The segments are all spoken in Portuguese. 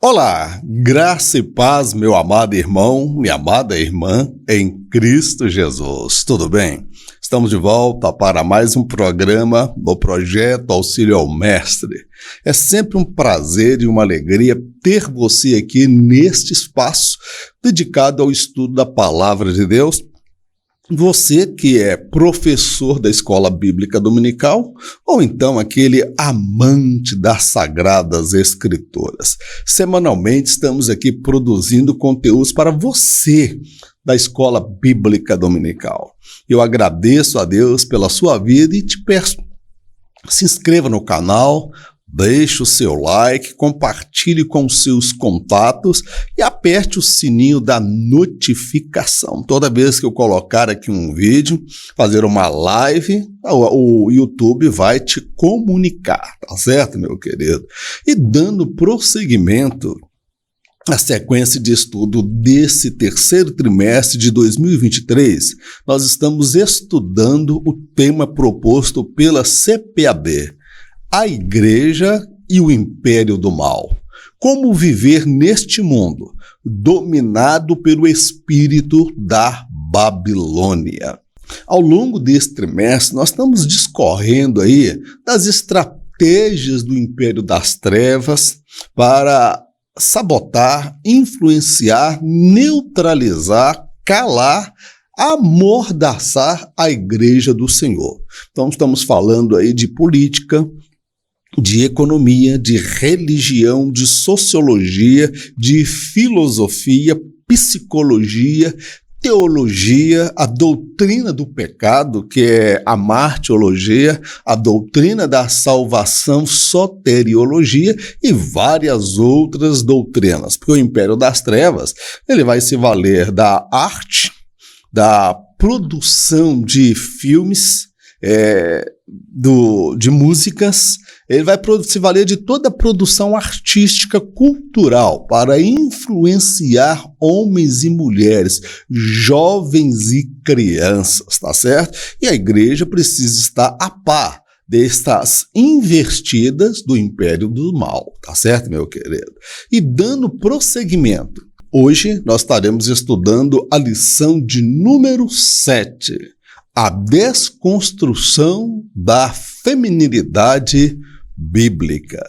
Olá, graça e paz, meu amado irmão, minha amada irmã, em Cristo Jesus. Tudo bem? Estamos de volta para mais um programa do Projeto Auxílio ao Mestre. É sempre um prazer e uma alegria ter você aqui neste espaço dedicado ao estudo da Palavra de Deus. Você que é professor da Escola Bíblica Dominical ou então aquele amante das Sagradas Escrituras. Semanalmente estamos aqui produzindo conteúdos para você da Escola Bíblica Dominical. Eu agradeço a Deus pela sua vida e te peço, se inscreva no canal, deixe o seu like, compartilhe com seus contatos e aperte o sininho da notificação. Toda vez que eu colocar aqui um vídeo, fazer uma live, o YouTube vai te comunicar, tá certo, meu querido? E dando prosseguimento à sequência de estudo desse terceiro trimestre de 2023, nós estamos estudando o tema proposto pela CPAD, a Igreja e o Império do Mal. Como viver neste mundo dominado pelo espírito da Babilônia. Ao longo desse trimestre, nós estamos discorrendo aí das estratégias do Império das Trevas para sabotar, influenciar, neutralizar, calar, amordaçar a Igreja do Senhor. Então, estamos falando aí de política, de economia, de religião, de sociologia, de filosofia, psicologia, teologia, a doutrina do pecado, que é a martiologia, a doutrina da salvação, soteriologia e várias outras doutrinas. Porque o Império das Trevas, ele vai se valer da arte, da produção de filmes, de músicas. Ele vai se valer de toda a produção artística cultural para influenciar homens e mulheres, jovens e crianças, tá certo? E a igreja precisa estar a par destas investidas do Império do Mal, tá certo, meu querido? E dando prosseguimento, hoje nós estaremos estudando a lição de número 7, a desconstrução da feminilidade bíblica.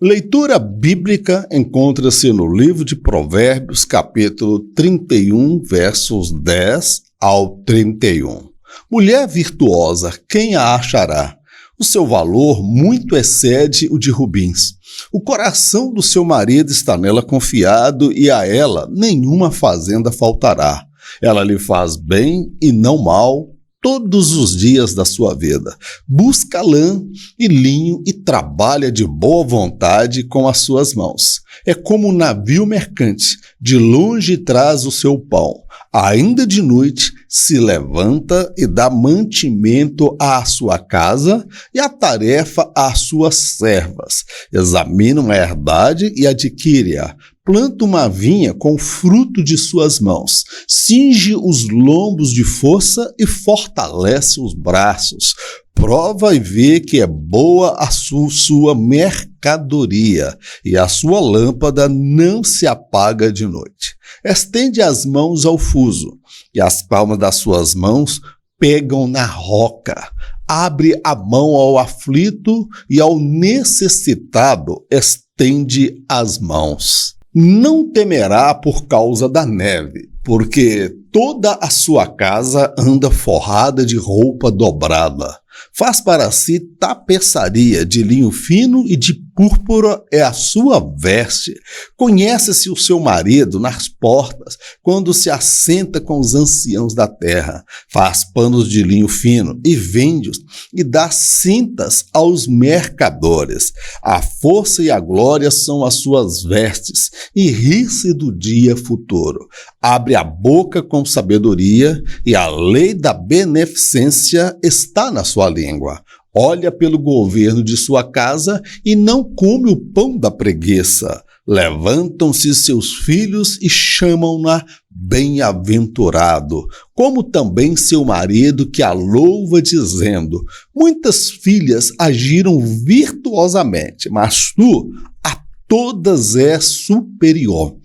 Leitura bíblica encontra-se no livro de Provérbios, capítulo 31, versos 10 ao 31. Mulher virtuosa, quem a achará? O seu valor muito excede o de rubins. O coração do seu marido está nela confiado e a ela nenhuma fazenda faltará. Ela lhe faz bem e não mal todos os dias da sua vida. Busca lã e linho e trabalha de boa vontade com as suas mãos. É como um navio mercante, de longe traz o seu pão. Ainda de noite se levanta e dá mantimento à sua casa e a tarefa às suas servas. Examina uma herdade e adquire-a. Planta uma vinha com o fruto de suas mãos, cinge os lombos de força e fortalece os braços. Prova e vê que é boa a sua mercadoria, e a sua lâmpada não se apaga de noite. Estende as mãos ao fuso, e as palmas das suas mãos pegam na roca. Abre a mão ao aflito e ao necessitado estende as mãos. Não temerá por causa da neve, porque toda a sua casa anda forrada de roupa dobrada. Faz para si tapeçaria de linho fino e de púrpura é a sua veste. Conhece-se o seu marido nas portas, quando se assenta com os anciãos da terra. Faz panos de linho fino e vende-os, e dá cintas aos mercadores. A força e a glória são as suas vestes, e ri-se do dia futuro. Abre a boca com sabedoria, e a lei da beneficência está na sua língua. Olha pelo governo de sua casa e não come o pão da preguiça. Levantam-se seus filhos e chamam-na bem-aventurado, como também seu marido que a louva dizendo: muitas filhas agiram virtuosamente, mas tu a todas é superior.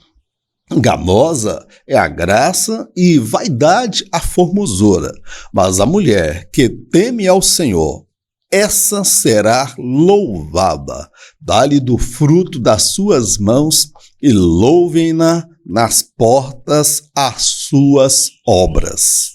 Enganosa é a graça e vaidade a formosura, mas a mulher que teme ao Senhor, essa será louvada. Dá-lhe do fruto das suas mãos e louvem-na nas portas as suas obras.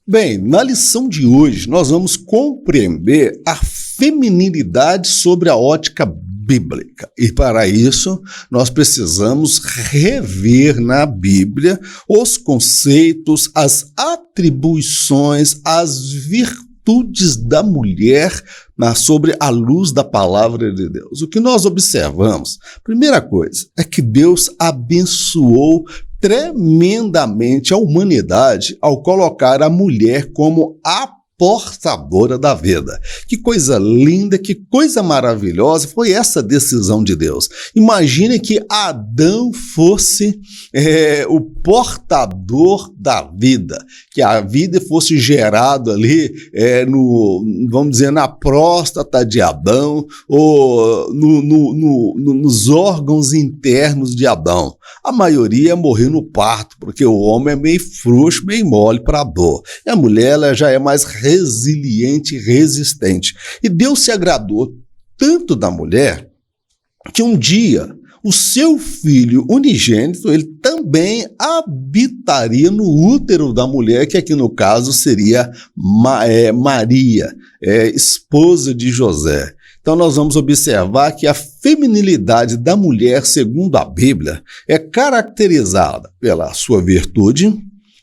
Bem, na lição de hoje nós vamos compreender a feminilidade sobre a ótica bíblica. E para isso, nós precisamos rever na Bíblia os conceitos, as atribuições, as virtudes da mulher sobre a luz da palavra de Deus. O que nós observamos, primeira coisa, é que Deus abençoou tremendamente a humanidade ao colocar a mulher como a portadora da vida. Que coisa linda, que coisa maravilhosa foi essa decisão de Deus. Imagine que Adão fosse o portador da vida, que a vida fosse gerada ali vamos dizer, na próstata de Adão ou nos órgãos internos de Adão. A maioria ia morrer no parto, porque o homem é meio frouxo, meio mole para a dor. E a mulher ela já é mais resiliente e resistente. E Deus se agradou tanto da mulher que um dia o seu filho unigênito, ele também habitaria no útero da mulher, que aqui no caso seria Maria, esposa de José. Então nós vamos observar que a feminilidade da mulher, segundo a Bíblia, é caracterizada pela sua virtude,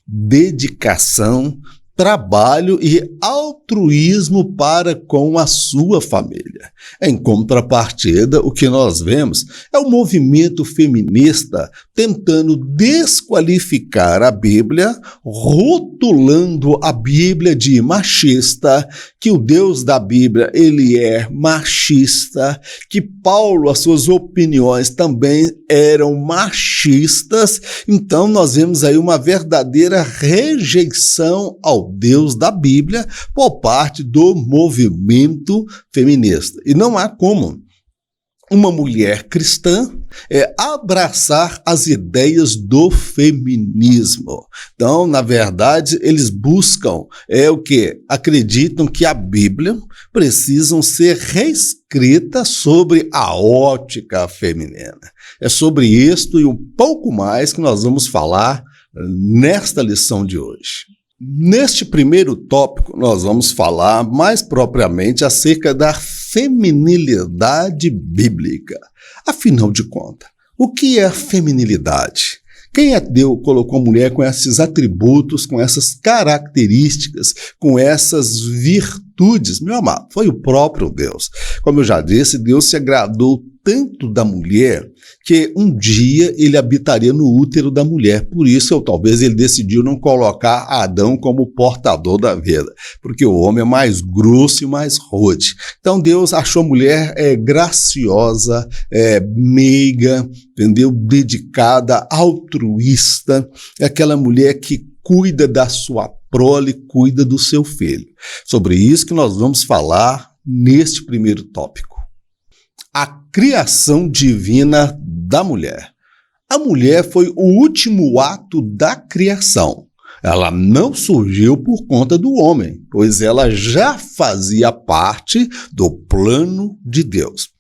dedicação, trabalho e altruísmo para com a sua família. Em contrapartida, o que nós vemos é o movimento feminista tentando desqualificar a Bíblia, rotulando a Bíblia de machista, que o Deus da Bíblia ele é machista, que Paulo, as suas opiniões também eram machistas. Então nós vemos aí uma verdadeira rejeição ao Deus da Bíblia por parte do movimento feminista. E não há como uma mulher cristã abraçar as ideias do feminismo. Então, na verdade, eles buscam o quê? Acreditam que a Bíblia precisa ser reescrita sobre a ótica feminina. É sobre isto e um pouco mais que nós vamos falar nesta lição de hoje. Neste primeiro tópico, nós vamos falar mais propriamente acerca da feminilidade bíblica. Afinal de contas, o que é a feminilidade? Quem é Deus colocou a mulher com esses atributos, com essas características, com essas virtudes? Meu amado, foi o próprio Deus. Como eu já disse, Deus se agradou tanto da mulher que um dia ele habitaria no útero da mulher. Por isso, talvez ele decidiu não colocar Adão como portador da vida, porque o homem é mais grosso e mais rude. Então Deus achou a mulher graciosa, meiga, entendeu? Dedicada, altruísta, é aquela mulher que cuida da sua prole, cuida do seu filho. Sobre isso que nós vamos falar neste primeiro tópico. A criação divina da mulher. A mulher foi o último ato da criação. Ela não surgiu por conta do homem, pois ela já fazia parte do plano de Deus.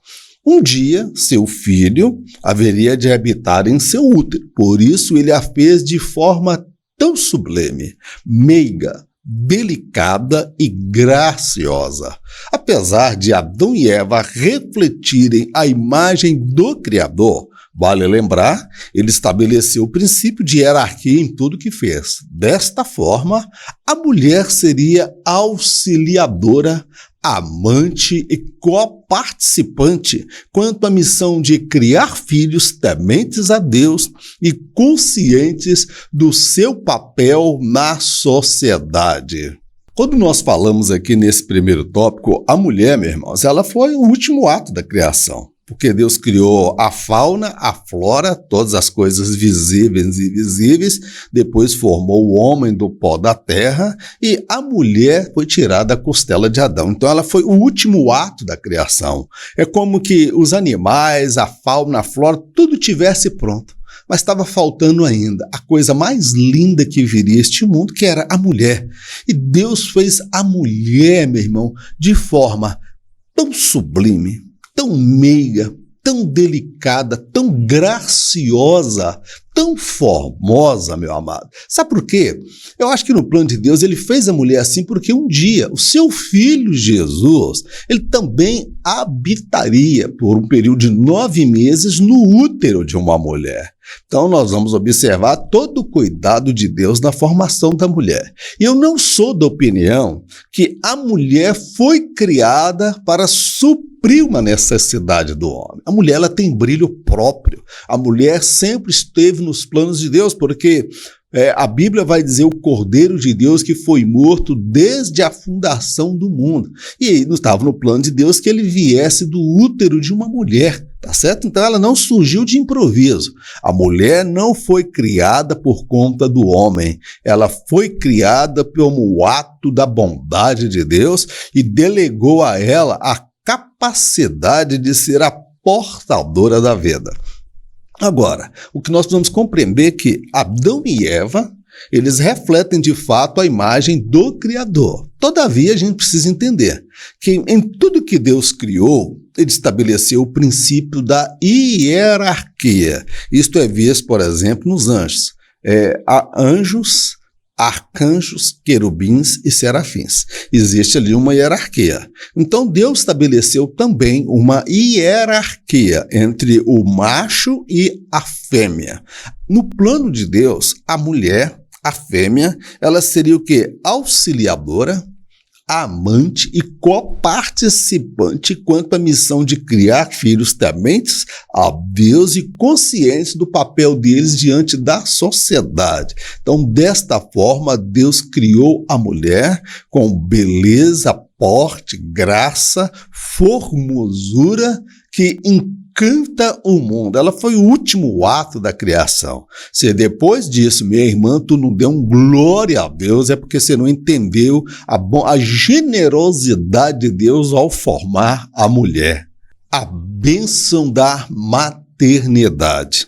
Um dia, seu filho haveria de habitar em seu útero, por isso ele a fez de forma tão sublime, meiga, delicada e graciosa. Apesar de Adão e Eva refletirem a imagem do Criador, vale lembrar, ele estabeleceu o princípio de hierarquia em tudo que fez. Desta forma, a mulher seria auxiliadora, amante e coparticipante quanto à missão de criar filhos tementes a Deus e conscientes do seu papel na sociedade. Quando nós falamos aqui nesse primeiro tópico, a mulher, meus irmãos, ela foi o último ato da criação. porque Deus criou a fauna, a flora, todas as coisas visíveis e invisíveis, depois formou o homem do pó da terra e a mulher foi tirada da costela de Adão. Então ela foi o último ato da criação. É como que os animais, a fauna, a flora, tudo tivesse pronto. Mas estava faltando ainda a coisa mais linda que viria a este mundo, que era a mulher. E Deus fez a mulher, meu irmão, de forma tão sublime, tão meiga, tão delicada, tão graciosa, tão formosa, meu amado. Sabe por quê? Eu acho que no plano de Deus ele fez a mulher assim porque um dia o seu filho Jesus, ele também habitaria por um período de 9 meses no útero de uma mulher. Então nós vamos observar todo o cuidado de Deus na formação da mulher. E eu não sou da opinião que a mulher foi criada para suprir uma necessidade do homem. A mulher ela tem brilho próprio. A mulher sempre esteve nos planos de Deus, porque a Bíblia vai dizer o Cordeiro de Deus que foi morto desde a fundação do mundo. E aí estava no plano de Deus que ele viesse do útero de uma mulher, tá certo? Então ela não surgiu de improviso. A mulher não foi criada por conta do homem. Ela foi criada como ato da bondade de Deus e delegou a ela a capacidade de ser a portadora da vida. Agora, o que nós precisamos compreender é que Adão e Eva, eles refletem de fato a imagem do Criador. Todavia, a gente precisa entender que em tudo que Deus criou, ele estabeleceu o princípio da hierarquia. Isto é visto, por exemplo, nos anjos. Há anjos, arcanjos, querubins e serafins. Existe ali uma hierarquia. Então Deus estabeleceu também uma hierarquia entre o macho e a fêmea. No plano de Deus, a mulher, a fêmea, ela seria o quê? Auxiliadora, amante e coparticipante quanto à missão de criar filhos tementes a Deus e conscientes do papel deles diante da sociedade. Então, desta forma, Deus criou a mulher com beleza, porte, graça, formosura que encanta o mundo. Ela foi o último ato da criação. Se depois disso, minha irmã, tu não deu um glória a Deus, é porque você não entendeu a generosidade de Deus ao formar a mulher. A bênção da maternidade.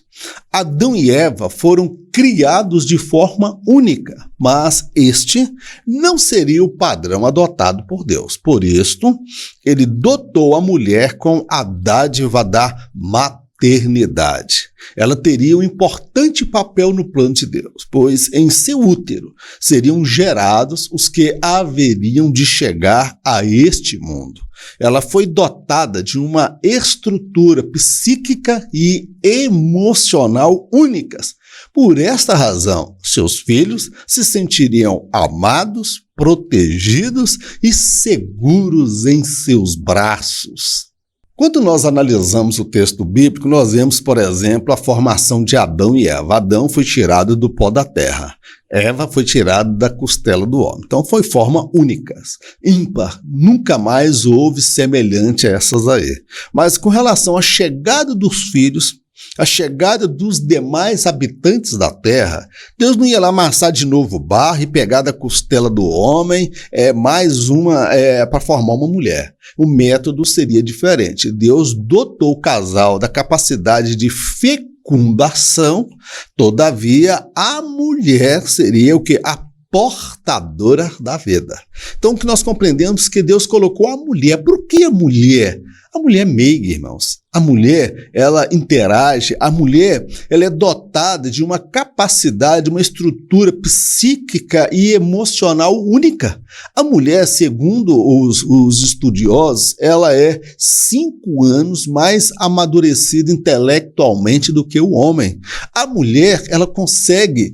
Adão e Eva foram criados de forma única, mas este não seria o padrão adotado por Deus. Por isto, ele dotou a mulher com a dádiva da maternidade. Ela teria um importante papel no plano de Deus, pois em seu útero seriam gerados os que haveriam de chegar a este mundo. Ela foi dotada de uma estrutura psíquica e emocional únicas. Por esta razão, seus filhos se sentiriam amados, protegidos e seguros em seus braços. Quando nós analisamos o texto bíblico, nós vemos, por exemplo, a formação de Adão e Eva. Adão foi tirado do pó da terra. Eva foi tirada da costela do homem. Então foi forma única, ímpar. Nunca mais houve semelhante a essas aí. Mas com relação à chegada dos filhos, a chegada dos demais habitantes da terra, Deus não ia lá amassar de novo o barro e pegar da costela do homem mais uma para formar uma mulher. O método seria diferente. Deus dotou o casal da capacidade de fecundação, todavia a mulher seria o quê? A portadora da vida. Então, o que nós compreendemos é que Deus colocou a mulher. Por que a mulher? A mulher é meiga, irmãos. A mulher, ela interage, a mulher, ela é dotada de uma capacidade, uma estrutura psíquica e emocional única. A mulher, segundo os estudiosos, ela é 5 anos mais amadurecida intelectualmente do que o homem. A mulher, ela consegue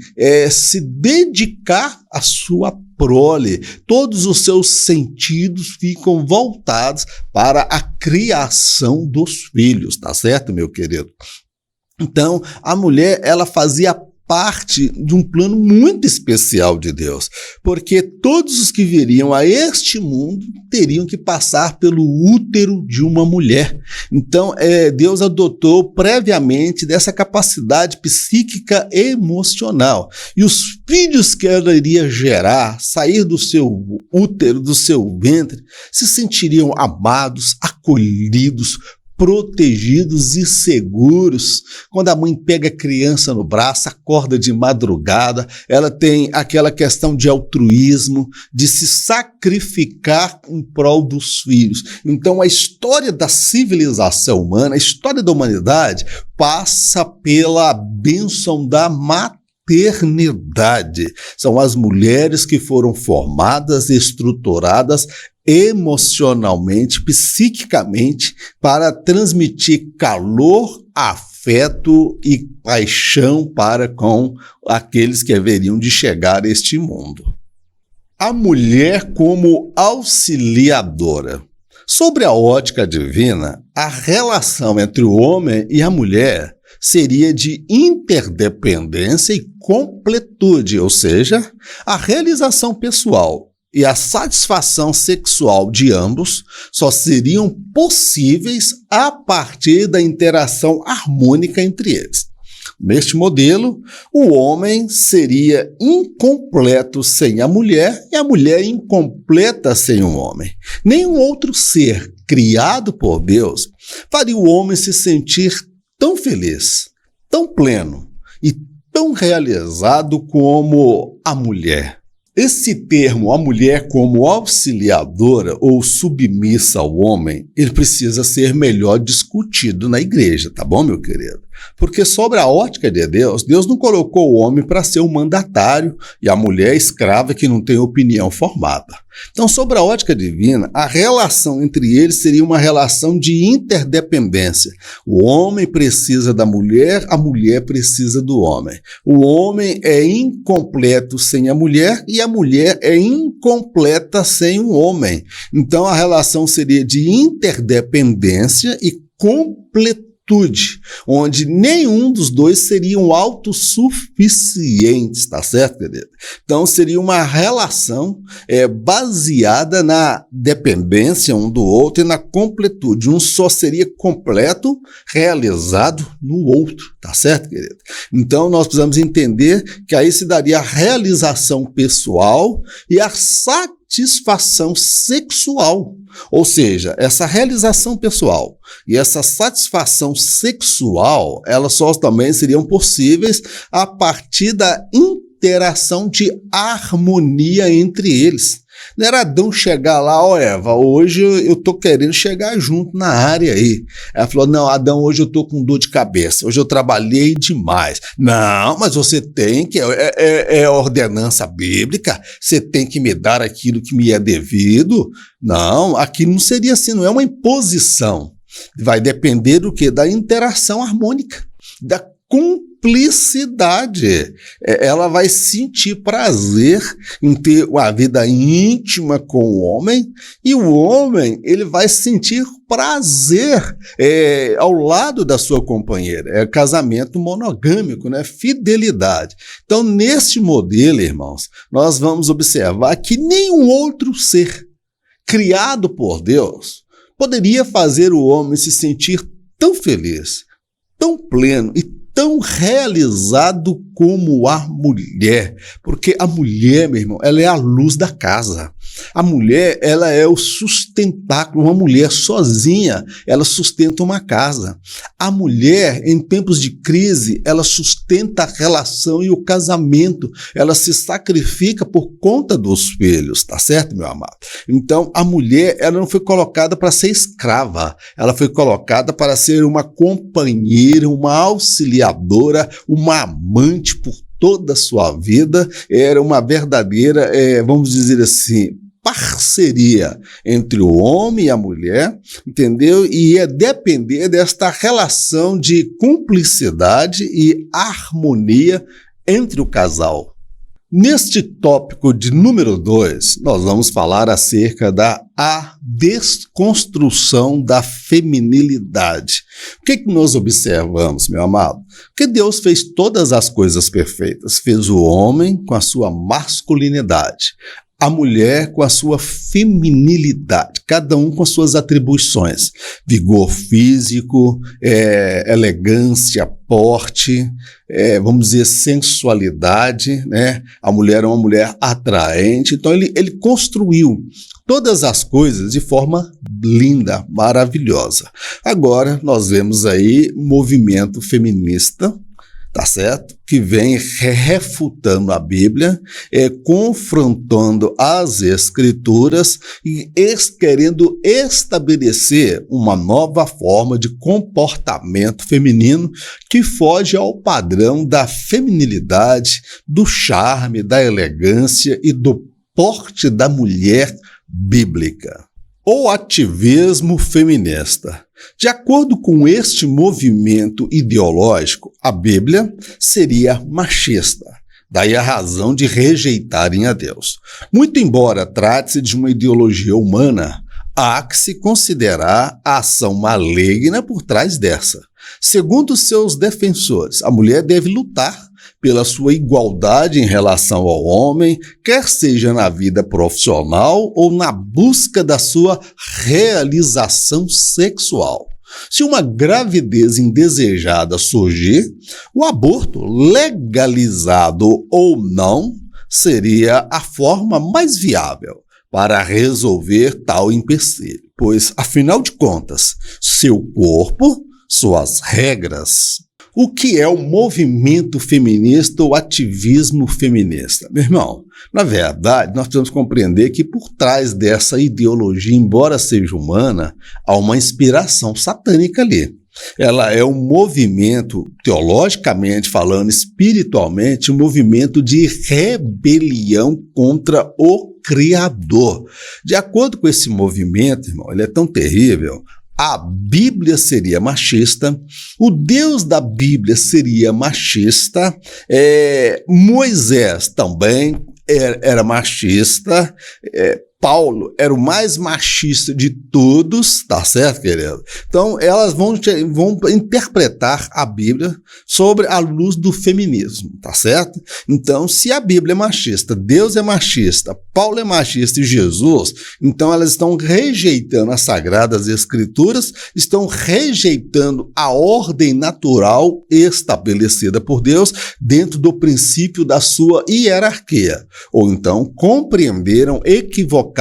se dedicar à sua prole, todos os seus sentidos ficam voltados para a criação dos filhos, tá certo, meu querido? Então, a mulher, ela fazia parte de um plano muito especial de Deus, porque todos os que viriam a este mundo teriam que passar pelo útero de uma mulher. Então, Deus adotou previamente dessa capacidade psíquica e emocional. E os filhos que ela iria gerar, sair do seu útero, do seu ventre, se sentiriam amados, acolhidos, protegidos e seguros. Quando a mãe pega a criança no braço, acorda de madrugada, ela tem aquela questão de altruísmo, de se sacrificar em prol dos filhos. Então a história da civilização humana, a história da humanidade, passa pela bênção da maternidade. São as mulheres que foram formadas e estruturadas emocionalmente, psiquicamente, para transmitir calor, afeto e paixão para com aqueles que haveriam de chegar a este mundo. A mulher como auxiliadora. Sobre a ótica divina, a relação entre o homem e a mulher seria de interdependência e completude, ou seja, a realização pessoal e a satisfação sexual de ambos só seriam possíveis a partir da interação harmônica entre eles. Neste modelo, o homem seria incompleto sem a mulher e a mulher incompleta sem o homem. Nenhum outro ser criado por Deus faria o homem se sentir tão feliz, tão pleno e tão realizado como a mulher. Esse termo, a mulher como auxiliadora ou submissa ao homem, ele precisa ser melhor discutido na igreja, tá bom, meu querido? Porque sobre a ótica de Deus, Deus não colocou o homem para ser um mandatário e a mulher escrava que não tem opinião formada. Então, sobre a ótica divina, a relação entre eles seria uma relação de interdependência. O homem precisa da mulher, a mulher precisa do homem. O homem é incompleto sem a mulher e a mulher é incompleta sem o homem. Então, a relação seria de interdependência e completude, onde nenhum dos dois seriam autossuficientes, tá certo, querido? Então, seria uma relação baseada na dependência um do outro e na completude. Um só seria completo, realizado no outro, tá certo, querido? Então, nós precisamos entender que aí se daria a realização pessoal e a satisfação sexual. Ou seja, essa realização pessoal e essa satisfação sexual, elas só também seriam possíveis a partir da interação de harmonia entre eles. Não era Adão chegar lá, ó Eva, hoje eu tô querendo chegar junto na área aí. Ela falou, não, Adão, hoje eu tô com dor de cabeça, hoje eu trabalhei demais. Não, mas você tem que, é ordenança bíblica, você tem que me dar aquilo que me é devido. Não, aqui não seria assim, não é uma imposição. Vai depender do quê? Da interação harmônica, da cumplicidade. Ela vai sentir prazer em ter uma vida íntima com o homem e o homem ele vai sentir prazer ao lado da sua companheira. É casamento monogâmico, né? Fidelidade. Então, neste modelo, irmãos, nós vamos observar que nenhum outro ser criado por Deus poderia fazer o homem se sentir tão feliz, tão pleno e tão realizado como a mulher, porque a mulher, meu irmão, ela é a luz da casa. A mulher, ela é o sustentáculo. Uma mulher sozinha, ela sustenta uma casa. A mulher, em tempos de crise, ela sustenta a relação e o casamento. Ela se sacrifica por conta dos filhos, tá certo, meu amado? Então, a mulher, ela não foi colocada para ser escrava. Ela foi colocada para ser uma companheira, uma auxiliadora, uma amante por toda a sua vida. Era uma verdadeira, vamos dizer assim, parceria entre o homem e a mulher, entendeu? E ia depender desta relação de cumplicidade e harmonia entre o casal. Neste tópico de número 2, nós vamos falar acerca da desconstrução da feminilidade. O que nós observamos, meu amado? Que Deus fez todas as coisas perfeitas. Fez o homem com a sua masculinidade, a mulher com a sua feminilidade, cada um com suas atribuições, vigor físico, elegância, porte, vamos dizer, sensualidade, né? A mulher é uma mulher atraente, então ele construiu todas as coisas de forma linda, maravilhosa. Agora nós vemos aí movimento feminista, tá certo? Que vem refutando a Bíblia, confrontando as Escrituras e querendo estabelecer uma nova forma de comportamento feminino que foge ao padrão da feminilidade, do charme, da elegância e do porte da mulher bíblica. O ativismo feminista. De acordo com este movimento ideológico, a Bíblia seria machista. Daí a razão de rejeitarem a Deus. Muito embora trate-se de uma ideologia humana, há que se considerar a ação maligna por trás dessa. Segundo seus defensores, a mulher deve lutar pela sua igualdade em relação ao homem, quer seja na vida profissional ou na busca da sua realização sexual. Se uma gravidez indesejada surgir, o aborto, legalizado ou não, seria a forma mais viável para resolver tal empecilho, pois, afinal de contas, seu corpo, suas regras. O que é o movimento feminista ou ativismo feminista? Meu irmão, na verdade, nós precisamos compreender que por trás dessa ideologia, embora seja humana, há uma inspiração satânica ali. Ela é um movimento, teologicamente falando, espiritualmente, um movimento de rebelião contra o Criador. De acordo com esse movimento, irmão, ele é tão terrível. A Bíblia seria machista, o Deus da Bíblia seria machista, Moisés também era machista, Paulo era o mais machista de todos, tá certo, querido? Então, elas vão interpretar a Bíblia sobre a luz do feminismo, tá certo? Então, se a Bíblia é machista, Deus é machista, Paulo é machista e Jesus, então elas estão rejeitando as Sagradas Escrituras, estão rejeitando a ordem natural estabelecida por Deus dentro do princípio da sua hierarquia. Ou então, compreenderam equivocadamente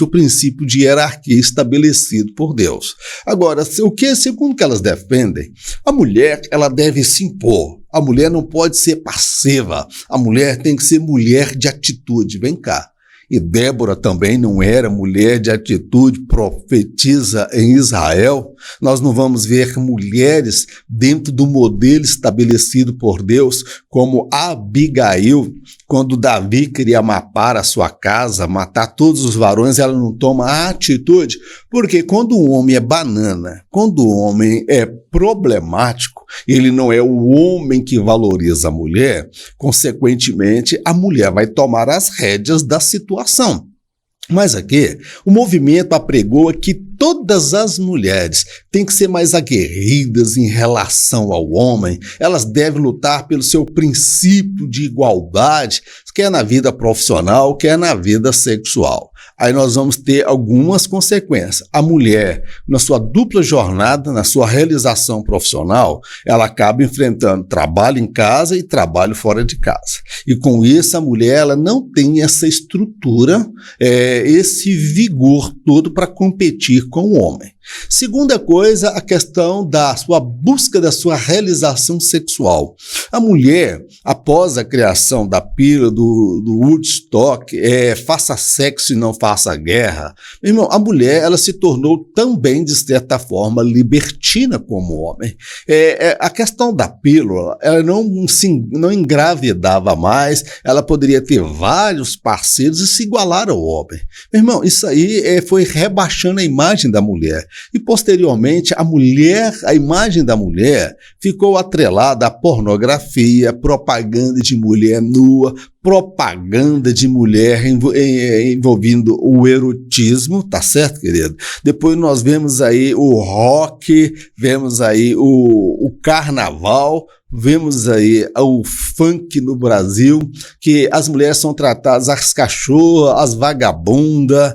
o princípio de hierarquia estabelecido por Deus. Agora, segundo o que elas defendem, a mulher ela deve se impor. A mulher não pode ser passiva. A mulher tem que ser mulher de atitude. Vem cá. E Débora também não era mulher de atitude, profetisa em Israel. Nós não vamos ver mulheres dentro do modelo estabelecido por Deus, como Abigail, quando Davi queria matar a sua casa, matar todos os varões, ela não toma atitude, porque quando o homem é banana, quando o homem é problemático, ele não é o homem que valoriza a mulher, consequentemente, a mulher vai tomar as rédeas da situação. Mas aqui, o movimento apregoa que todas as mulheres têm que ser mais aguerridas em relação ao homem, elas devem lutar pelo seu princípio de igualdade, quer na vida profissional, quer na vida sexual. Aí nós vamos ter algumas consequências. A mulher, na sua dupla jornada, na sua realização profissional, ela acaba enfrentando trabalho em casa e trabalho fora de casa. E com isso, a mulher ela não tem essa estrutura, esse vigor todo para competir com o homem. Segunda coisa, a questão da sua busca da sua realização sexual. A mulher, após a criação da pílula do Woodstock, faça sexo e não faça guerra, meu irmão, a mulher ela se tornou também, de certa forma, libertina como homem. A questão da pílula, ela não engravidava mais, ela poderia ter vários parceiros e se igualar ao homem. Meu irmão, isso aí foi rebaixando a imagem da mulher. E posteriormente a imagem da mulher ficou atrelada à pornografia, propaganda propaganda de mulher nua, propaganda de mulher envolvendo o erotismo, tá certo, querido? Depois nós vemos aí o rock, vemos aí o carnaval, vemos aí o funk no Brasil, que as mulheres são tratadas, as cachorras, as vagabundas,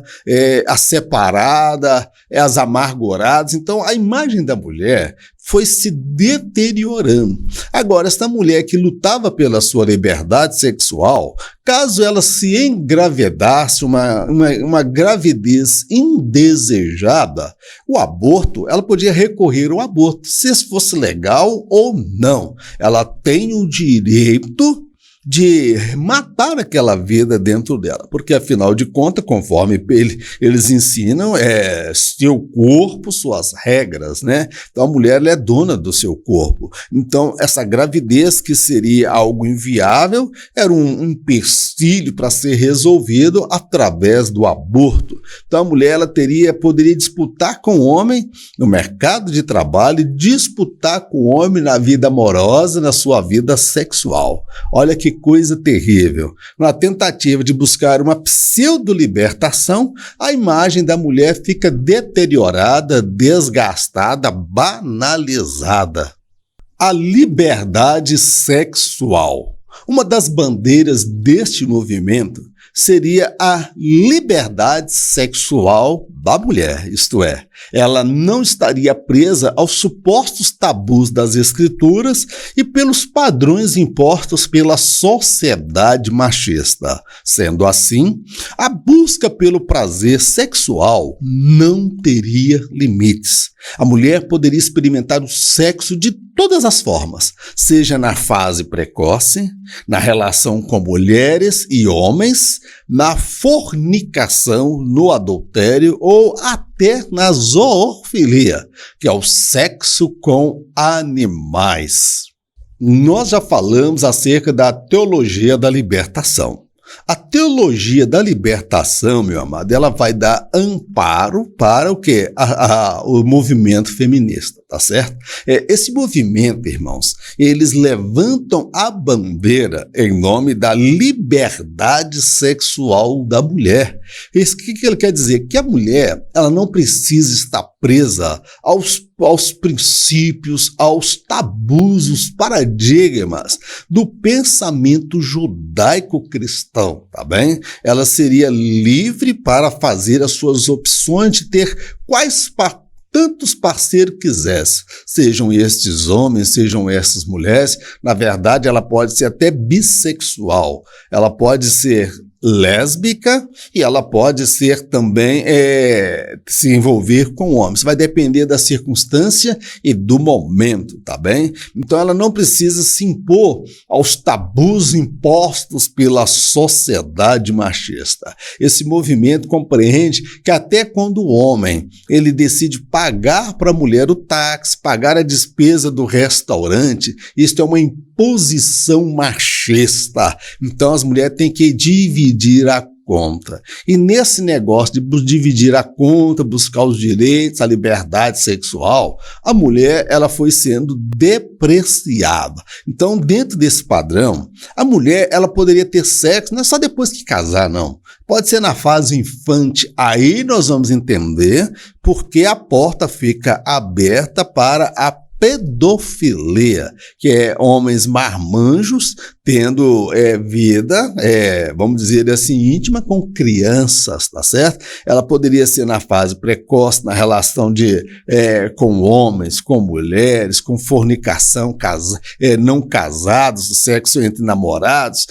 as separadas, as amarguradas. Então, a imagem da mulher foi se deteriorando. Agora, esta mulher que lutava pela sua liberdade sexual, caso ela se engravidasse, uma gravidez indesejada, o aborto, ela podia recorrer ao aborto, se isso fosse legal ou não. Ela tem o direito de matar aquela vida dentro dela, porque afinal de contas, conforme eles ensinam, seu corpo, suas regras, né? Então a mulher ela é dona do seu corpo. Então essa gravidez que seria algo inviável era um empecilho para ser resolvido através do aborto. Então a mulher ela poderia disputar com o homem no mercado de trabalho, disputar com o homem na vida amorosa, na sua vida sexual. Olha que coisa terrível. Na tentativa de buscar uma pseudo-libertação, a imagem da mulher fica deteriorada, desgastada, banalizada. A liberdade sexual. Uma das bandeiras deste movimento seria a liberdade sexual da mulher, isto é, ela não estaria presa aos supostos tabus das escrituras e pelos padrões impostos pela sociedade machista. Sendo assim, a busca pelo prazer sexual não teria limites. A mulher poderia experimentar o sexo de todas as formas, seja na fase precoce, na relação com mulheres e homens, na fornicação, no adultério ou até na zoofilia, que é o sexo com animais. Nós já falamos acerca da teologia da libertação. A teologia da libertação, meu amado, ela vai dar amparo para o quê? O movimento feminista, tá certo? Esse movimento, irmãos, eles levantam a bandeira em nome da liberdade sexual da mulher. Isso que ele quer dizer? Que a mulher, ela não precisa estar presa aos princípios, aos tabus, os paradigmas do pensamento judaico-cristão, tá bem? Ela seria livre para fazer as suas opções de ter tantos parceiros quisesse, sejam estes homens, sejam essas mulheres. Na verdade, ela pode ser até bissexual, ela pode ser lésbica e ela pode ser também se envolver com homens. Vai depender da circunstância e do momento, tá bem? Então ela não precisa se impor aos tabus impostos pela sociedade machista. Esse movimento compreende que até quando o homem ele decide pagar para a mulher o táxi, pagar a despesa do restaurante, isto é uma imposição machista. Então as mulheres têm que dividir a conta. E nesse negócio de dividir a conta, buscar os direitos, a liberdade sexual, a mulher ela foi sendo depreciada. Então, dentro desse padrão, a mulher ela poderia ter sexo não é só depois que casar, não. Pode ser na fase infante. Aí nós vamos entender porque a porta fica aberta para a pedofilia, que é homens marmanjos tendo vida, vamos dizer assim, íntima com crianças, tá certo? Ela poderia ser na fase precoce, na relação com homens, com mulheres, com fornicação, não casados, sexo entre namorados,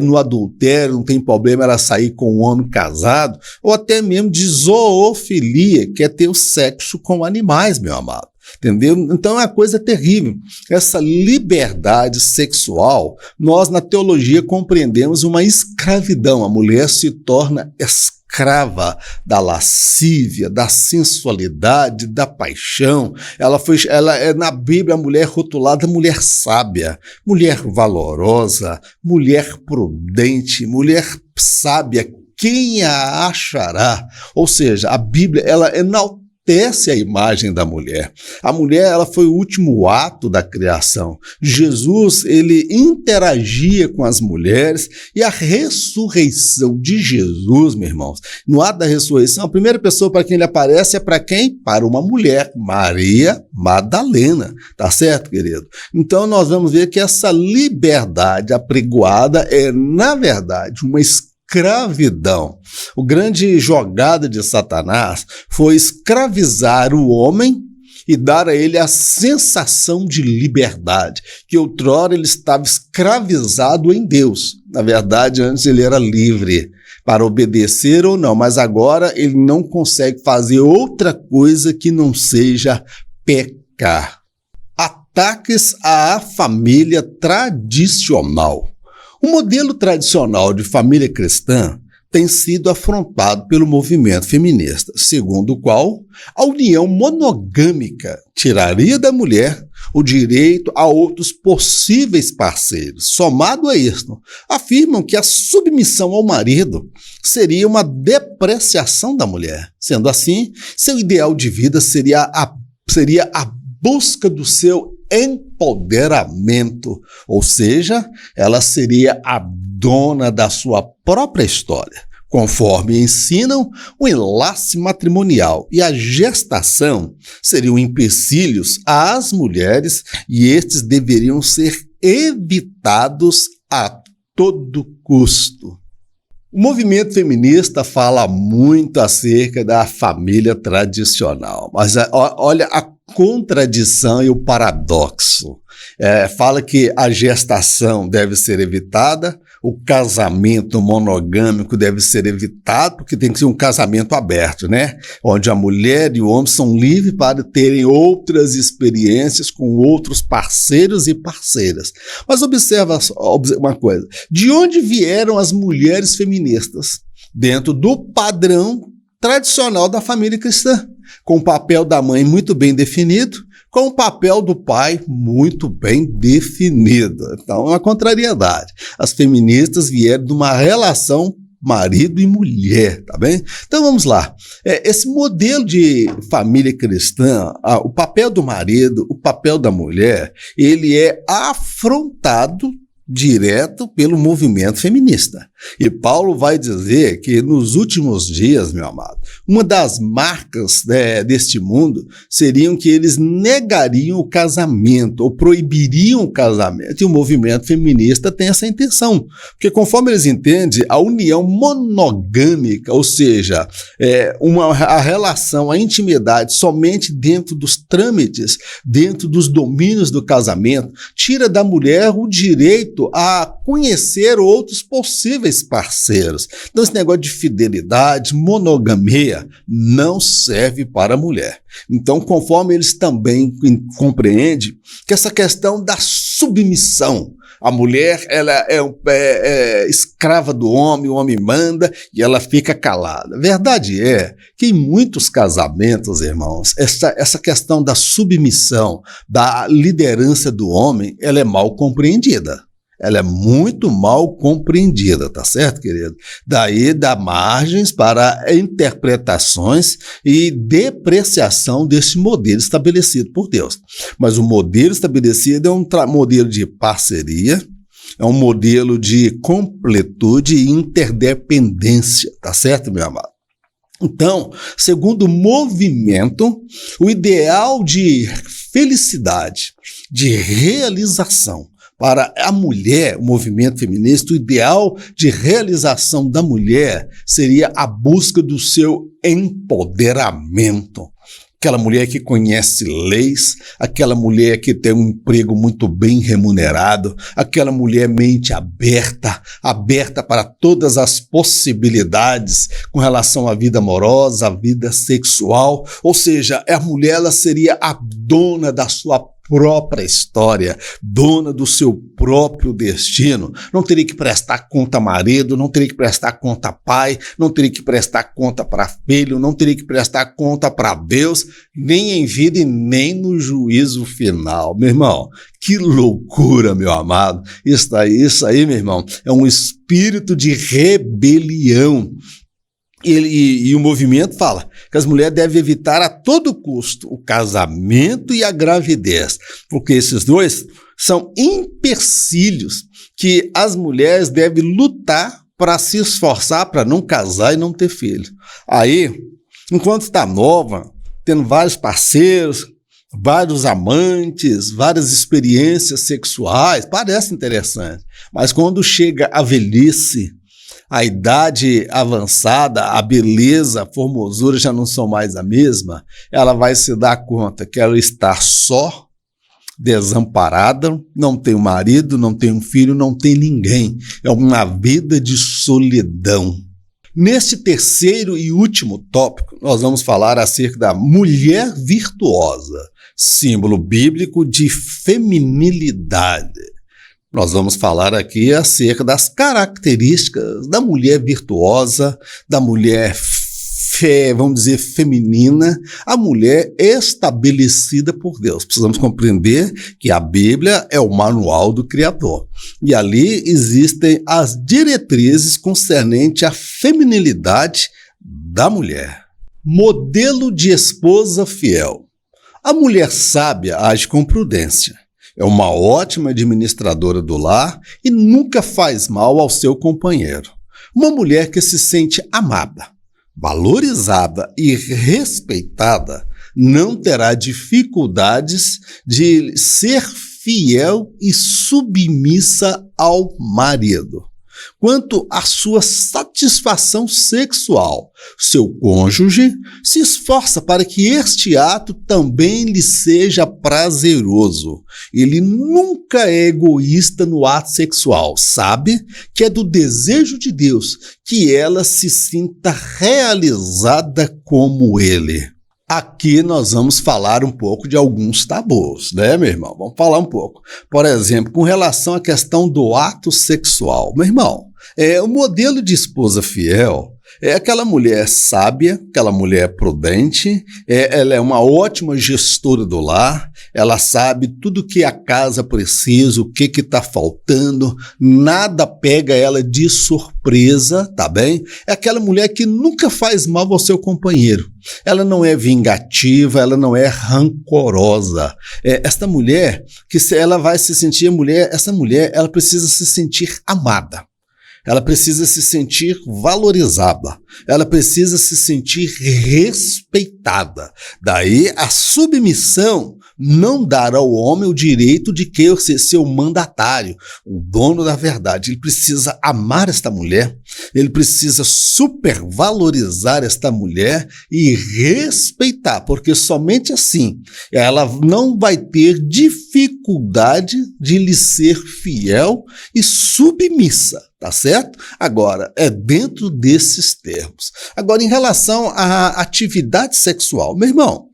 no adultério, não tem problema ela sair com um homem casado, ou até mesmo de zoofilia, que é ter o sexo com animais, meu amado. Entendeu? Então é uma coisa terrível. Essa liberdade sexual, nós na teologia compreendemos uma escravidão. A mulher se torna escrava da lascívia, da sensualidade, da paixão. Ela é na Bíblia a mulher rotulada mulher sábia, mulher valorosa, mulher prudente, mulher sábia. Quem a achará? Ou seja, a Bíblia ela enaltece enaltece a imagem da mulher. A mulher, ela foi o último ato da criação. Jesus, ele interagia com as mulheres e a ressurreição de Jesus, meus irmãos, no ato da ressurreição, a primeira pessoa para quem ele aparece é para quem? Para uma mulher, Maria Madalena, tá certo, querido? Então nós vamos ver que essa liberdade apregoada é, na verdade, uma escravidão. O grande jogada de Satanás foi escravizar o homem e dar a ele a sensação de liberdade, que outrora ele estava escravizado em Deus. Na verdade, antes ele era livre para obedecer ou não, mas agora ele não consegue fazer outra coisa que não seja pecar. Ataques à família tradicional. O modelo tradicional de família cristã tem sido afrontado pelo movimento feminista, segundo o qual a união monogâmica tiraria da mulher o direito a outros possíveis parceiros. Somado a isto, afirmam que a submissão ao marido seria uma depreciação da mulher. Sendo assim, seu ideal de vida seria a busca do seu empoderamento, ou seja, ela seria a dona da sua própria história, conforme ensinam o enlace matrimonial e a gestação seriam empecilhos às mulheres e estes deveriam ser evitados a todo custo. O movimento feminista fala muito acerca da família tradicional, mas olha a contradição e o paradoxo. Fala que a gestação deve ser evitada, o casamento monogâmico deve ser evitado, porque tem que ser um casamento aberto, né? Onde a mulher e o homem são livres para terem outras experiências com outros parceiros e parceiras. Mas observa uma coisa, de onde vieram as mulheres feministas? Dentro do padrão tradicional da família cristã, com o papel da mãe muito bem definido, com o papel do pai muito bem definido. Então, é uma contrariedade. As feministas vieram de uma relação marido e mulher, tá bem? Então, vamos lá. Esse modelo de família cristã, o papel do marido, o papel da mulher, ele é afrontado direto pelo movimento feminista. E Paulo vai dizer que nos últimos dias, meu amado, uma das marcas deste mundo seriam que eles negariam o casamento ou proibiriam o casamento. E o movimento feminista tem essa intenção, porque conforme eles entendem, a união monogâmica, ou seja, a relação, a intimidade somente dentro dos trâmites, dentro dos domínios do casamento, tira da mulher o direito a conhecer outros possíveis parceiros. Então, esse negócio de fidelidade, monogamia, não serve para a mulher. Então, conforme eles também compreendem que essa questão da submissão, a mulher ela é escrava do homem, o homem manda e ela fica calada. A verdade é que em muitos casamentos, irmãos, essa questão da submissão, da liderança do homem, ela é mal compreendida. Ela é muito mal compreendida, tá certo, querido? Daí dá margens para interpretações e depreciação desse modelo estabelecido por Deus. Mas o modelo estabelecido é um modelo de parceria, é um modelo de completude e interdependência, tá certo, meu amado? Então, segundo o movimento, o ideal de felicidade, de realização, para a mulher, o movimento feminista, o ideal de realização da mulher seria a busca do seu empoderamento. Aquela mulher que conhece leis, aquela mulher que tem um emprego muito bem remunerado, aquela mulher mente aberta para todas as possibilidades com relação à vida amorosa, à vida sexual. Ou seja, a mulher ela seria a dona da sua própria história, dona do seu próprio destino. Não teria que prestar conta a marido, não teria que prestar conta a pai, não teria que prestar conta para filho, não teria que prestar conta para Deus, nem em vida e nem no juízo final. Meu irmão, que loucura, meu amado. Isso aí, meu irmão, é um espírito de rebelião. E o movimento fala que as mulheres devem evitar a todo custo o casamento e a gravidez, porque esses dois são empecilhos que as mulheres devem lutar para se esforçar para não casar e não ter filho. Aí, enquanto está nova, tendo vários parceiros, vários amantes, várias experiências sexuais, parece interessante, mas quando chega a velhice, a idade avançada, a beleza, a formosura já não são mais a mesma, ela vai se dar conta que ela está só, desamparada, não tem um marido, não tem um filho, não tem ninguém. É uma vida de solidão. Neste terceiro e último tópico, nós vamos falar acerca da mulher virtuosa, símbolo bíblico de feminilidade. Nós vamos falar aqui acerca das características da mulher virtuosa, da mulher, vamos dizer, feminina, a mulher estabelecida por Deus. Precisamos compreender que a Bíblia é o manual do Criador. E ali existem as diretrizes concernentes à feminilidade da mulher. Modelo de esposa fiel. A mulher sábia age com prudência. É uma ótima administradora do lar e nunca faz mal ao seu companheiro. Uma mulher que se sente amada, valorizada e respeitada não terá dificuldades de ser fiel e submissa ao marido. Quanto à sua satisfação sexual, seu cônjuge se esforça para que este ato também lhe seja prazeroso. Ele nunca é egoísta no ato sexual, sabe que é do desejo de Deus que ela se sinta realizada como ele. Aqui nós vamos falar um pouco de alguns tabus, né, meu irmão? Vamos falar um pouco. Por exemplo, com relação à questão do ato sexual. Meu irmão, o modelo de esposa fiel é aquela mulher sábia, aquela mulher prudente, ela é uma ótima gestora do lar, ela sabe tudo que a casa precisa, o que está faltando, nada pega ela de surpresa, tá bem? É aquela mulher que nunca faz mal ao seu companheiro. Ela não é vingativa, ela não é rancorosa. Esta mulher, ela vai se sentir essa mulher, ela precisa se sentir amada. Ela precisa se sentir valorizada, ela precisa se sentir respeitada. Daí a submissão não dar ao homem o direito de que ser o mandatário, o dono da verdade. Ele precisa amar esta mulher, ele precisa supervalorizar esta mulher e respeitar, porque somente assim ela não vai ter dificuldade de lhe ser fiel e submissa. Tá certo? Agora, é dentro desses termos. Agora, em relação à atividade sexual, meu irmão,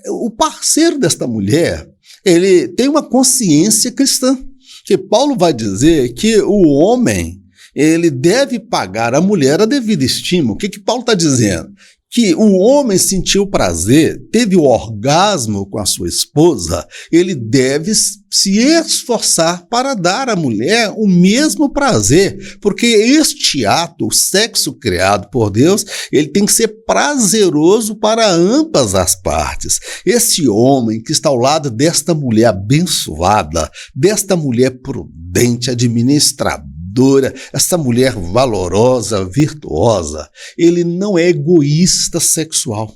o parceiro desta mulher, ele tem uma consciência cristã, que Paulo vai dizer que o homem, ele deve pagar à mulher a devida estima. O que Paulo está dizendo? Que o homem sentiu prazer, teve o orgasmo com a sua esposa, ele deve se esforçar para dar à mulher o mesmo prazer, porque este ato, o sexo criado por Deus, ele tem que ser prazeroso para ambas as partes. Esse homem que está ao lado desta mulher abençoada, desta mulher prudente, administradora, essa mulher valorosa, virtuosa, ele não é egoísta sexual.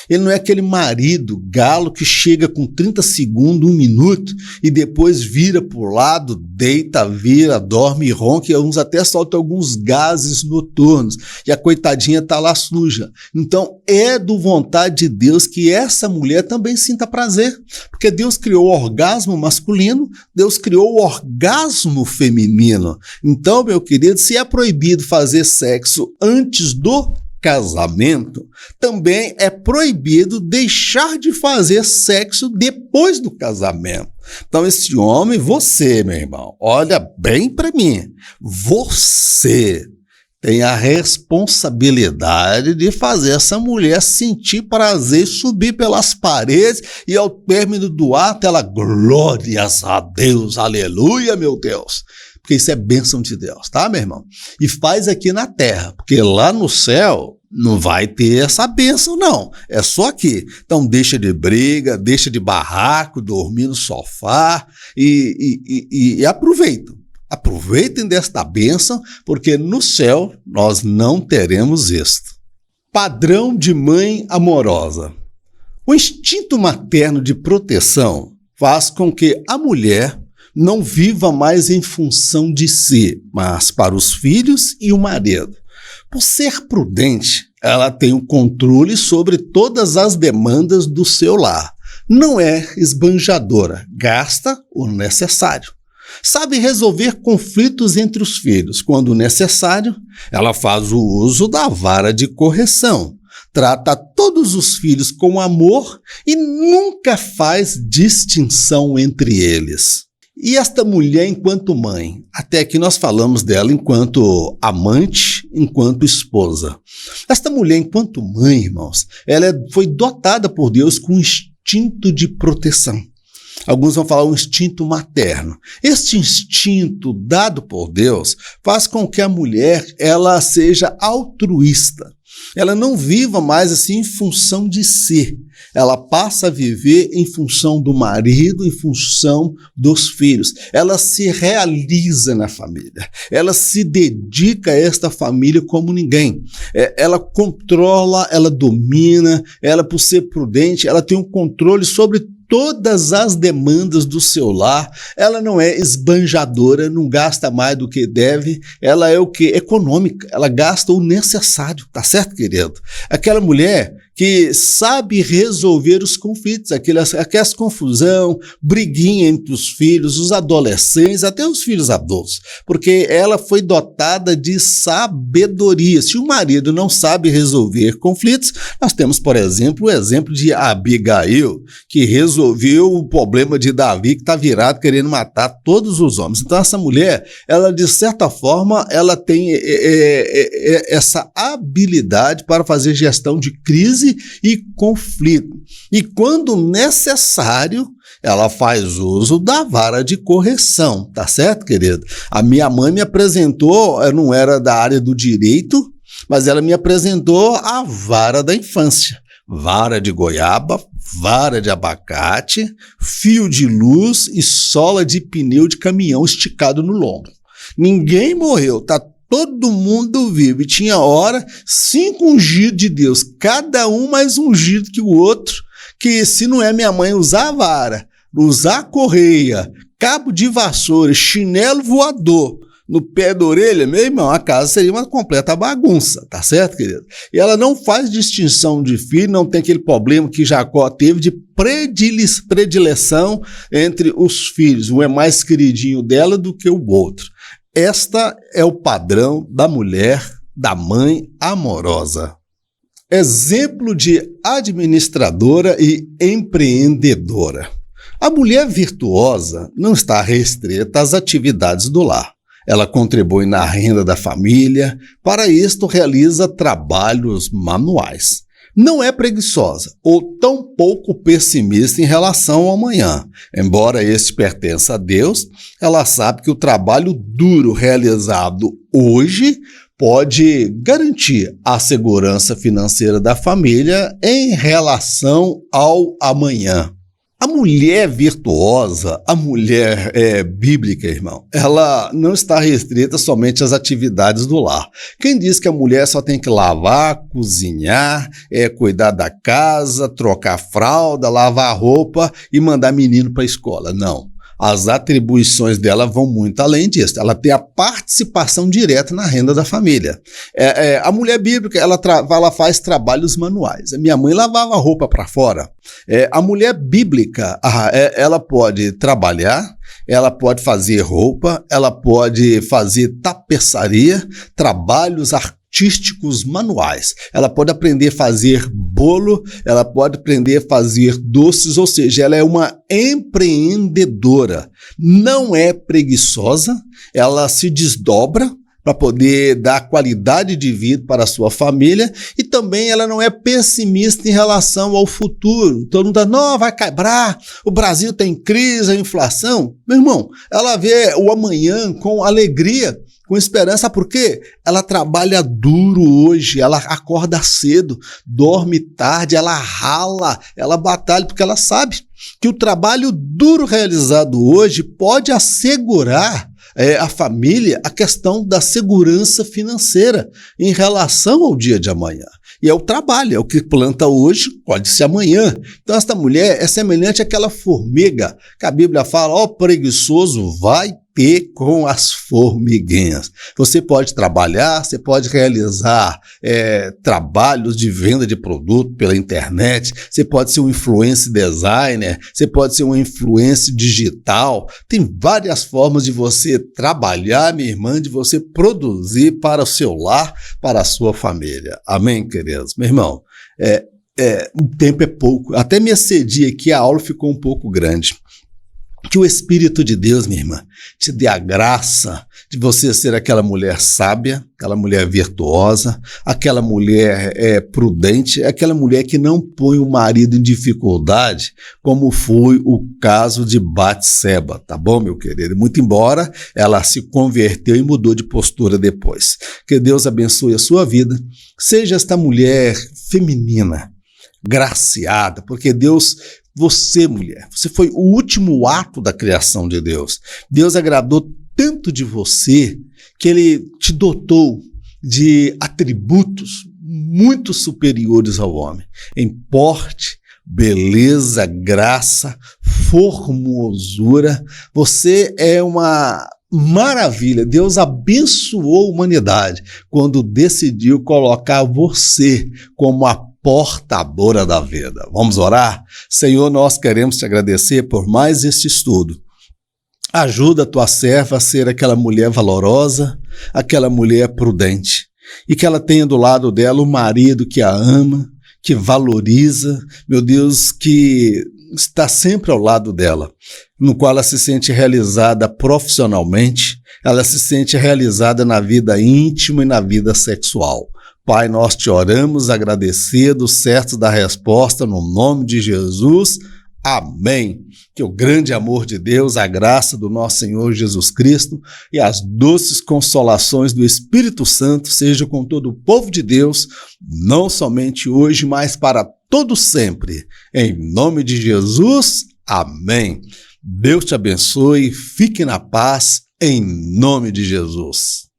Ele não é aquele marido galo que chega com 30 segundos, 1 minuto e depois vira para o lado, deita, vira, dorme e ronca, e uns até soltam alguns gases noturnos e a coitadinha está lá suja. Então é do vontade de Deus que essa mulher também sinta prazer, porque Deus criou o orgasmo masculino, Deus criou o orgasmo feminino. Então, meu querido, se é proibido fazer sexo antes do casamento, também é proibido deixar de fazer sexo depois do casamento. Então esse homem, você, meu irmão, olha bem para mim, você tem a responsabilidade de fazer essa mulher sentir prazer, subir pelas paredes e ao término do ato ela, glórias a Deus, aleluia, meu Deus. Porque isso é bênção de Deus, tá, meu irmão? E faz aqui na terra, porque lá no céu não vai ter essa bênção, não. É só aqui. Então deixa de briga, deixa de barraco, dormir no sofá e aproveitem. Aproveitem desta bênção, porque no céu nós não teremos êxito. Padrão de mãe amorosa. O instinto materno de proteção faz com que a mulher não viva mais em função de si, mas para os filhos e o marido. Por ser prudente, ela tem o controle sobre todas as demandas do seu lar. Não é esbanjadora, gasta o necessário. Sabe resolver conflitos entre os filhos. Quando necessário, ela faz o uso da vara de correção. Trata todos os filhos com amor e nunca faz distinção entre eles. E esta mulher enquanto mãe? Até aqui nós falamos dela enquanto amante, enquanto esposa. Esta mulher enquanto mãe, irmãos, ela foi dotada por Deus com um instinto de proteção. Alguns vão falar um instinto materno. Este instinto dado por Deus faz com que a mulher ela seja altruísta. Ela não viva mais assim em função de si. Ela passa a viver em função do marido, em função dos filhos. Ela se realiza na família. Ela se dedica a esta família como ninguém. Ela controla, ela domina, ela por ser prudente, ela tem um controle sobre todas as demandas do seu lar. Ela não é esbanjadora, não gasta mais do que deve, ela é o quê? Econômica, ela gasta o necessário, tá certo, querido? Aquela mulher que sabe resolver os conflitos, aquelas confusão, briguinha entre os filhos, os adolescentes, até os filhos adultos, porque ela foi dotada de sabedoria. Se o marido não sabe resolver conflitos, nós temos, por exemplo, o exemplo de Abigail, que resolveu o problema de Davi, que está virado querendo matar todos os homens. Então essa mulher, ela de certa forma, ela tem essa habilidade para fazer gestão de crise e conflito. E quando necessário, ela faz uso da vara de correção, tá certo, querido? A minha mãe me apresentou, eu não era da área do direito, mas ela me apresentou a vara da infância. Vara de goiaba, vara de abacate, fio de luz e sola de pneu de caminhão esticado no lombo. Ninguém morreu, tá todo mundo vivo. E tinha hora, 5 ungidos de Deus, cada um mais ungido que o outro, que se não é minha mãe usar a vara, usar a correia, cabo de vassoura, chinelo voador no pé da orelha, meu irmão, a casa seria uma completa bagunça, tá certo, querido? E ela não faz distinção de filho, não tem aquele problema que Jacó teve de predileção entre os filhos. Um é mais queridinho dela do que o outro. Esta é o padrão da mulher, da mãe amorosa. Exemplo de administradora e empreendedora. A mulher virtuosa não está restrita às atividades do lar. Ela contribui na renda da família, para isto realiza trabalhos manuais. Não é preguiçosa ou tampouco pessimista em relação ao amanhã. Embora este pertença a Deus, ela sabe que o trabalho duro realizado hoje pode garantir a segurança financeira da família em relação ao amanhã. A mulher virtuosa, a mulher bíblica, irmão, ela não está restrita somente às atividades do lar. Quem diz que a mulher só tem que lavar, cozinhar, cuidar da casa, trocar fralda, lavar roupa e mandar menino para a escola? Não. As atribuições dela vão muito além disso. Ela tem a participação direta na renda da família. A mulher bíblica, ela faz trabalhos manuais. A minha mãe lavava roupa para fora. A mulher bíblica, ela pode trabalhar, ela pode fazer roupa, ela pode fazer tapeçaria, trabalhos artísticos manuais. Ela pode aprender a fazer bolo, ela pode aprender a fazer doces, ou seja, ela é uma empreendedora. Não é preguiçosa, ela se desdobra para poder dar qualidade de vida para a sua família, e também ela não é pessimista em relação ao futuro. Todo mundo está, não, vai quebrar, o Brasil tem crise, a inflação. Meu irmão, ela vê o amanhã com alegria. com esperança, porque ela trabalha duro hoje, ela acorda cedo, dorme tarde, ela rala, ela batalha, porque ela sabe que o trabalho duro realizado hoje pode assegurar a família a questão da segurança financeira em relação ao dia de amanhã. E é o trabalho, é o que planta hoje, pode ser amanhã. Então esta mulher é semelhante àquela formiga que a Bíblia fala, ó preguiçoso, vai ter com as formiguinhas. Você pode trabalhar, você pode realizar trabalhos de venda de produto pela internet, você pode ser um influencer designer, você pode ser um influencer digital. Tem várias formas de você trabalhar, minha irmã, de você produzir para o seu lar, para a sua família. Amém, queridos? Meu irmão, o tempo é pouco. Até me excedi aqui, a aula ficou um pouco grande. Que o Espírito de Deus, minha irmã, te dê a graça de você ser aquela mulher sábia, aquela mulher virtuosa, aquela mulher prudente, aquela mulher que não põe o marido em dificuldade, como foi o caso de Batseba, tá bom, meu querido? Muito embora ela se converteu e mudou de postura depois. Que Deus abençoe a sua vida. Seja esta mulher feminina, graciada, porque Deus... Você, mulher, você foi o último ato da criação de Deus. Deus agradou tanto de você que Ele te dotou de atributos muito superiores ao homem. Em porte, beleza, graça, formosura. Você é uma maravilha. Deus abençoou a humanidade quando decidiu colocar você como a portadora da vida. Vamos orar? Senhor, nós queremos te agradecer por mais este estudo. Ajuda a tua serva a ser aquela mulher valorosa, aquela mulher prudente, e que ela tenha do lado dela o marido que a ama, que valoriza, meu Deus, que está sempre ao lado dela, no qual ela se sente realizada profissionalmente, ela se sente realizada na vida íntima e na vida sexual. Pai, nós te oramos agradecidos, certos da resposta, no nome de Jesus. Amém. Que o grande amor de Deus, a graça do nosso Senhor Jesus Cristo e as doces consolações do Espírito Santo sejam com todo o povo de Deus, não somente hoje, mas para todo sempre. Em nome de Jesus. Amém. Deus te abençoe, fique na paz, em nome de Jesus.